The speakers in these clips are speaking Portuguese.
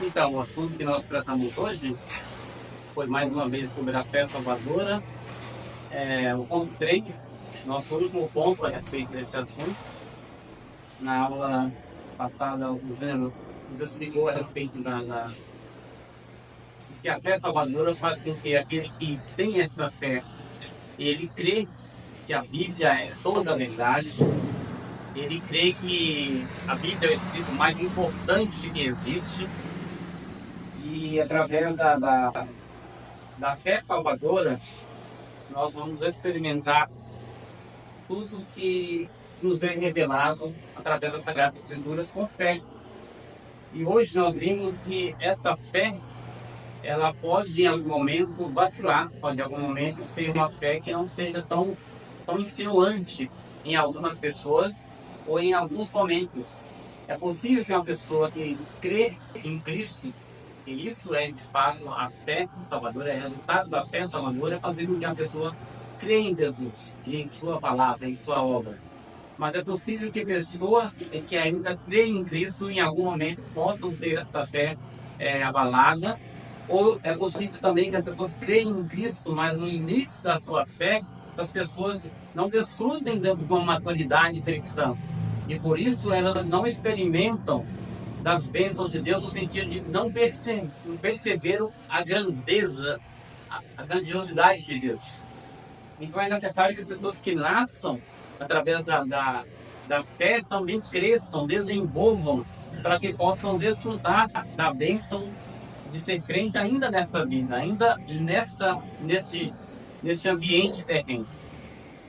Então, o assunto que nós tratamos hoje foi mais uma vez sobre a fé salvadora. O ponto 3, nosso último ponto a respeito desse assunto. Na aula passada, o Júnior nos explicou a respeito de que a fé salvadora faz com que aquele que tem essa fé, ele crê que a Bíblia é toda a verdade, ele crê que a Bíblia é o escrito mais importante que existe, e através da fé salvadora, nós vamos experimentar tudo que nos é revelado através das Sagradas Escrituras com fé. E hoje nós vimos que essa fé, ela pode em algum momento vacilar, pode em algum momento ser uma fé que não seja tão influente em algumas pessoas ou em alguns momentos. É possível que uma pessoa que crê em Cristo, e isso é de fato a fé salvadora, é resultado da fé salvadora, é fazer com que a pessoa crê em Jesus, e em sua palavra, em sua obra. Mas é possível que pessoas que ainda creem em Cristo em algum momento possam ter essa fé abalada, ou é possível também que as pessoas creem em Cristo, mas no início da sua fé, essas pessoas não desfrutem de uma maturidade cristã. E por isso elas não experimentam das bênçãos de Deus no sentido de não perceber a grandeza, a grandiosidade de Deus. Então é necessário que as pessoas que nasçam através da fé também cresçam, desenvolvam, para que possam desfrutar da bênção de ser crente ainda nesta vida, ainda neste ambiente terreno.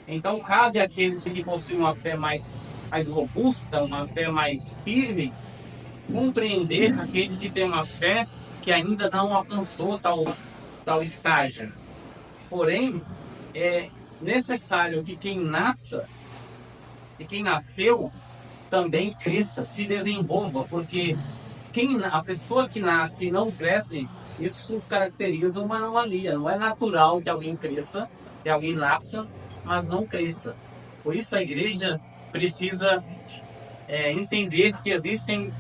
Então cabe àqueles que possuem uma fé mais robusta, uma fé mais firme, compreender aqueles que têm uma fé que ainda não alcançou tal estágio. Porém, é necessário que quem nasceu também cresça, se desenvolva, porque a pessoa que nasce e não cresce, isso caracteriza uma anomalia. Não é natural que alguém cresça, que alguém nasça, mas não cresça. Por isso a igreja precisa entender que existem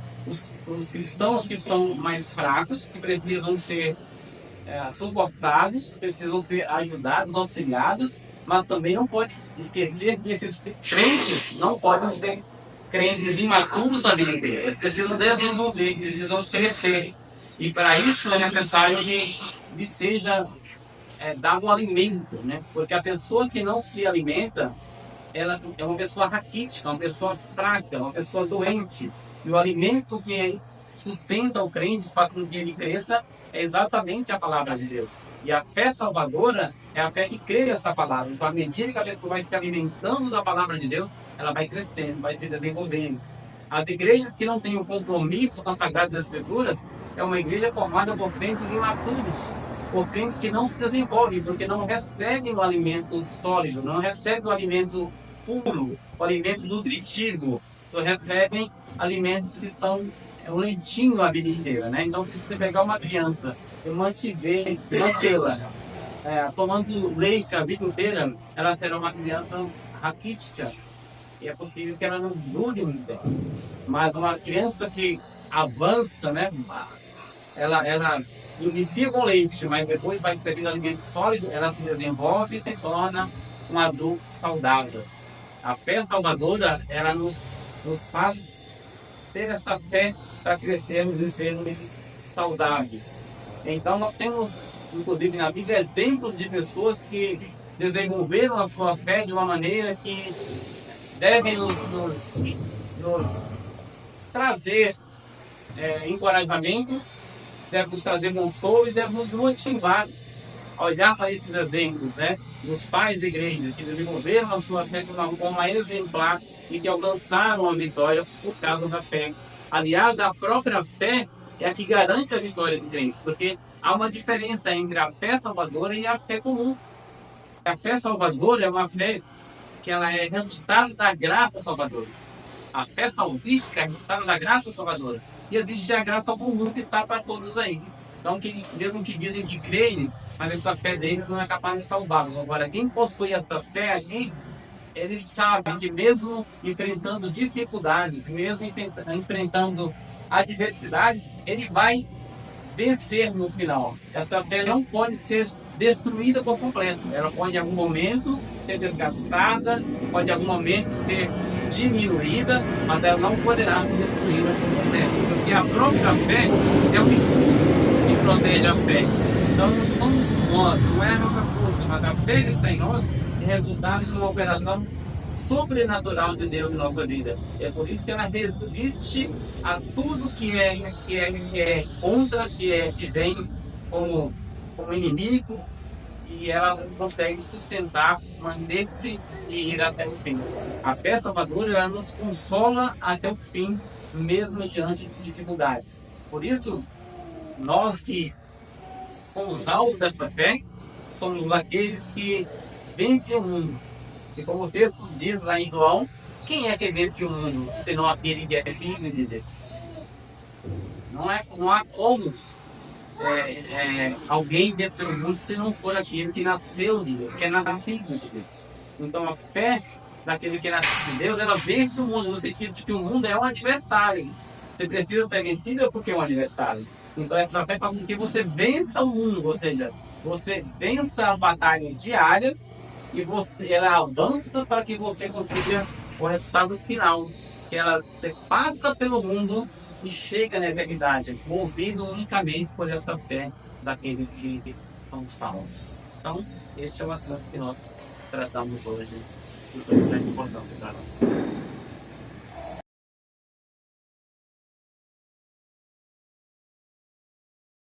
os cristãos que são mais fracos, que precisam ser suportados, precisam ser ajudados, auxiliados, mas também não pode esquecer que esses crentes não podem ser crentes imaturos a vida inteira. Eles precisam desenvolver, precisam crescer. E para isso é necessário que lhe seja dado um alimento, né? Porque a pessoa que não se alimenta, ela é uma pessoa raquítica, uma pessoa fraca, uma pessoa doente. E o alimento que sustenta o crente, faz com que ele cresça, é exatamente a palavra de Deus. E a fé salvadora é a fé que crê nessa palavra. Então, à medida que a pessoa vai se alimentando da palavra de Deus, ela vai crescendo, vai se desenvolvendo. As igrejas que não têm um compromisso com as Sagradas Escrituras é uma igreja formada por crentes imaturos, por crentes que não se desenvolvem, porque não recebem o alimento sólido, não recebem o alimento puro, o alimento nutritivo, só recebem alimentos que são um leitinho a vida inteira, né? Então, se você pegar uma criança e mantê-la tomando leite a vida inteira, ela será uma criança raquítica e é possível que ela não dure muito tempo. Mas uma criança que avança, né? Ela inicia com leite, mas depois vai recebendo alimento sólido, ela se desenvolve e se torna um adulto saudável. A fé salvadora, ela nos faz ter essa fé para crescermos e sermos saudáveis. Então nós temos, inclusive na Bíblia, exemplos de pessoas que desenvolveram a sua fé de uma maneira que devem nos trazer encorajamento, deve nos trazer consolo e deve nos motivar a olhar para esses exemplos, né? Dos pais da igreja que desenvolveram a sua fé de uma forma exemplar e que alcançaram a vitória por causa da fé. Aliás, a própria fé é a que garante a vitória do crente, porque há uma diferença entre a fé salvadora e a fé comum. A fé salvadora é uma fé que ela é resultado da graça salvadora. A fé salvífica é resultado da graça salvadora. E existe a graça comum que está para todos aí. Então, mesmo que dizem que creem, mas essa fé deles não é capaz de salvá-los. Agora, quem possui essa fé aqui, eles sabem que mesmo enfrentando dificuldades, mesmo enfrentando adversidades, ele vai vencer no final. Essa fé não pode ser destruída por completo. Ela pode, em algum momento, ser desgastada, pode, em algum momento, ser diminuída, mas ela não poderá ser destruída por completo. Porque a própria fé é o escudo que protege a fé. Então, não somos nós, não é a nossa força, mas a fé que está em nós é resultado de uma operação sobrenatural de Deus em nossa vida. É por isso que ela resiste a tudo que é contra, que vem como inimigo, e ela consegue sustentar, manter-se e ir até o fim. A fé salvadora, ela nos consola até o fim, mesmo diante de dificuldades. Por isso, nós que somos alvos dessa fé, somos aqueles que vencem o mundo. E como o texto diz lá em João, quem é que vence o mundo, senão aquele que é filho de Deus? Não há como alguém vencer o mundo se não for aquele que nasceu de Deus, que é nascido de Deus. Então a fé daquele que é nascido de Deus, ela vence o mundo, no sentido de que o mundo é um adversário. Você precisa ser vencido porque é um adversário. Então essa fé faz com que você vença o mundo, ou seja, você vença as batalhas diárias e ela avança para que você consiga o resultado final. Que você passa pelo mundo e chega na eternidade, movido unicamente por essa fé daqueles que são salvos. Então, este é o assunto que nós tratamos hoje, e foi de grande importância para nós.